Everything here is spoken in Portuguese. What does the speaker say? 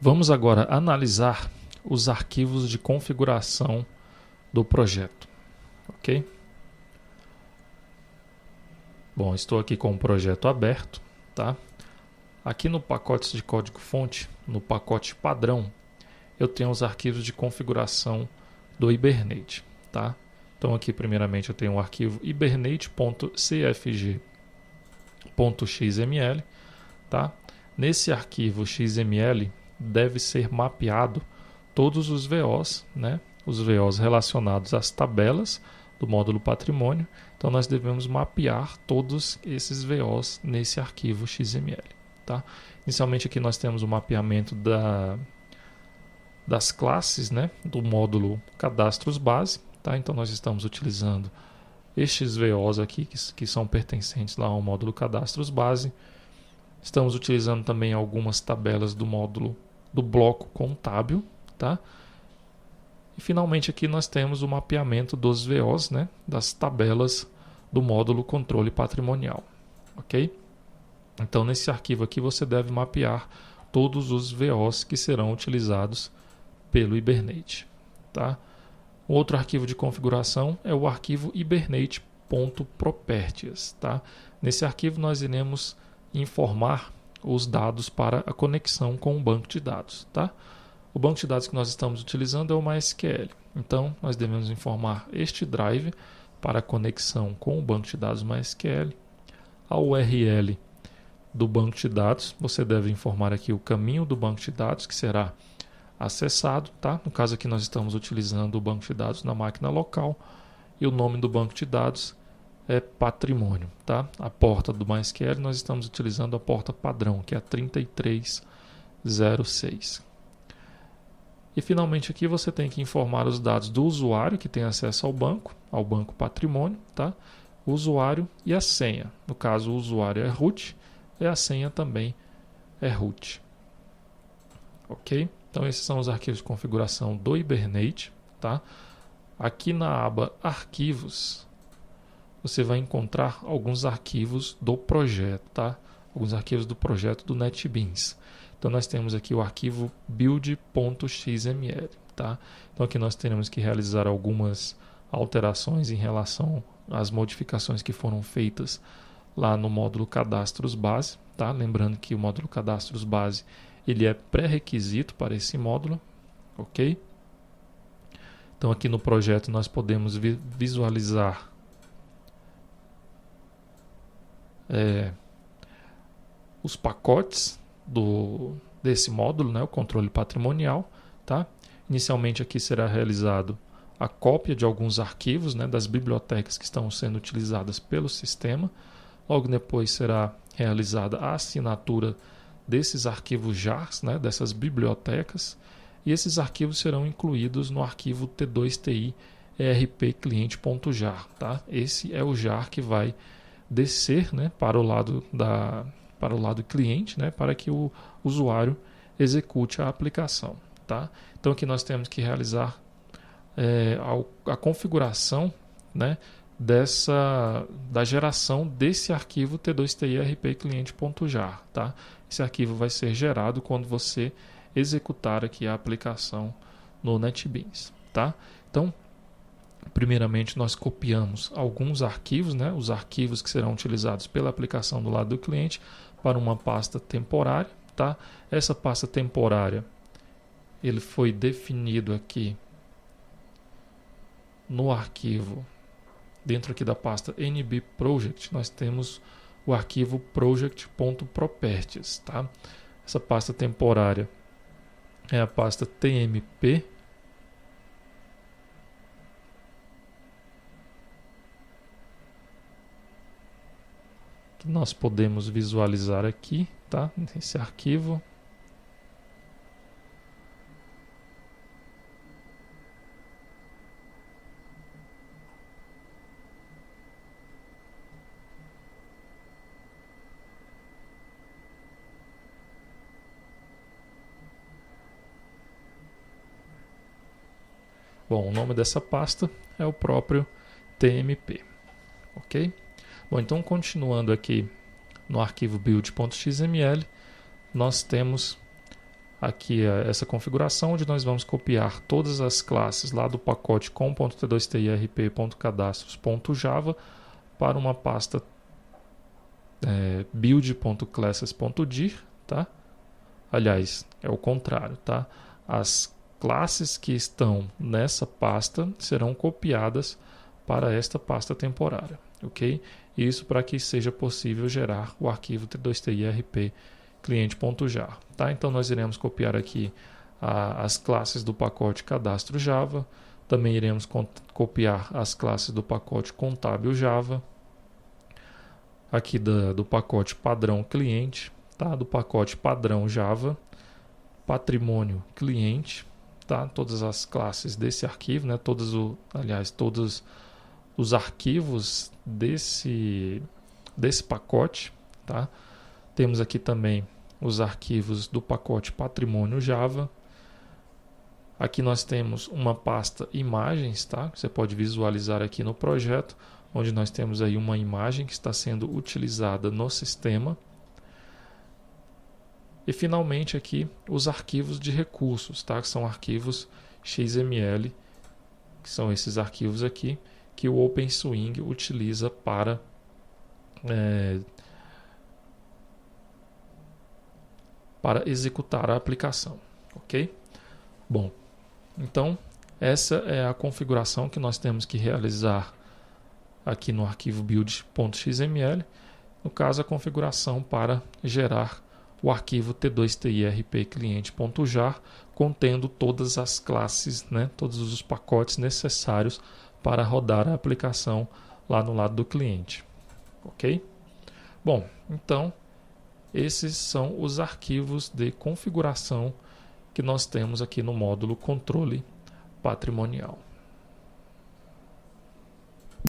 Vamos agora analisar os arquivos de configuração do projeto, ok? Bom, estou aqui com o projeto aberto, tá? Aqui no pacotes de código-fonte, no pacote padrão, eu tenho os arquivos de configuração do Hibernate, tá? Então aqui primeiramente eu tenho o arquivo hibernate.cfg.xml, tá? Nesse arquivo XML deve ser mapeado todos os VOs, né? Os VOs relacionados às tabelas do módulo patrimônio. Então nós devemos mapear todos esses VOs nesse arquivo XML, tá? Inicialmente aqui nós temos o mapeamento das classes, né, do módulo cadastros base, tá? Então nós estamos utilizando estes VOs aqui que são pertencentes lá ao módulo cadastros base. Estamos utilizando também algumas tabelas do módulo do bloco contábil, tá? E finalmente aqui nós temos o mapeamento dos VOs, né, das tabelas do módulo controle patrimonial, ok? Então nesse arquivo aqui você deve mapear todos os VOs que serão utilizados pelo Hibernate, tá? Um outro arquivo de configuração é o arquivo hibernate.properties, tá? Nesse arquivo nós iremos informar os dados para a conexão com o banco de dados, tá? O banco de dados que nós estamos utilizando é o MySQL. Então, nós devemos informar este drive para a conexão com o banco de dados MySQL. A URL do banco de dados, você deve informar aqui o caminho do banco de dados que será acessado, tá? No caso aqui nós estamos utilizando o banco de dados na máquina local e o nome do banco de dados é patrimônio, tá? A porta do MySQL nós estamos utilizando a porta padrão, que é a 3306. E finalmente aqui você tem que informar os dados do usuário que tem acesso ao banco patrimônio, tá? O usuário e a senha. No caso, o usuário é root e a senha também é root. Ok? Então esses são os arquivos de configuração do Hibernate, tá? Aqui na aba Arquivos, você vai encontrar alguns arquivos do projeto, tá? Alguns arquivos do projeto do NetBeans. Então nós temos aqui o arquivo build.xml, tá? Então aqui nós teremos que realizar algumas alterações em relação às modificações que foram feitas lá no módulo cadastros base, tá? Lembrando que o módulo cadastros base ele é pré-requisito para esse módulo, ok? Então aqui no projeto nós podemos visualizar os pacotes desse módulo, né, o controle patrimonial, tá? Inicialmente aqui será realizado a cópia de alguns arquivos, né, das bibliotecas que estão sendo utilizadas pelo sistema. Logo depois será realizada a assinatura desses arquivos JARs, né, dessas bibliotecas, e esses arquivos serão incluídos no arquivo T2TI erpclient.jar, tá? Esse é o jar que vai descer, né, para o lado cliente, né, para que o usuário execute a aplicação, tá? Então aqui nós temos que realizar a configuração, né, da geração desse arquivo T2TI erpclient.jar, tá? Esse arquivo vai ser gerado quando você executar aqui a aplicação no NetBeans, tá? Então, primeiramente nós copiamos alguns arquivos, né, os arquivos que serão utilizados pela aplicação do lado do cliente para uma pasta temporária, tá? Essa pasta temporária ele foi definido aqui no arquivo, dentro aqui da pasta nbproject, nós temos o arquivo project.properties, tá? Essa pasta temporária é a pasta tmp, que nós podemos visualizar aqui, tá? Esse arquivo. Bom, o nome dessa pasta é o próprio tmp, ok? Bom, então continuando aqui no arquivo build.xml, nós temos aqui essa configuração, onde nós vamos copiar todas as classes lá do pacote com.t2tirp.cadastros.java para uma pasta build.classes.dir, tá? Aliás, é o contrário, tá? As classes que estão nessa pasta serão copiadas para esta pasta temporária, ok? Isso para que seja possível gerar o arquivo t2tirp cliente.jar, tá? Então nós iremos copiar aqui as classes do pacote cadastro Java, também iremos copiar as classes do pacote contábil Java, aqui do pacote padrão cliente, tá? Do pacote padrão Java, patrimônio cliente, tá? Todas as classes desse arquivo, né? Todos os arquivos desse pacote, tá? Temos aqui também os arquivos do pacote patrimônio Java. Aqui nós temos uma pasta imagens, tá? Você pode visualizar aqui no projeto, onde nós temos aí uma imagem que está sendo utilizada no sistema. E finalmente aqui os arquivos de recursos, tá? Que são arquivos XML, que são esses arquivos aqui que o OpenSwing utiliza para executar a aplicação, ok? Bom, então essa é a configuração que nós temos que realizar aqui no arquivo build.xml, no caso a configuração para gerar o arquivo t2tirp-cliente.jar contendo todas as classes, né, todos os pacotes necessários para rodar a aplicação lá no lado do cliente, ok? Bom, então esses são os arquivos de configuração que nós temos aqui no módulo controle patrimonial.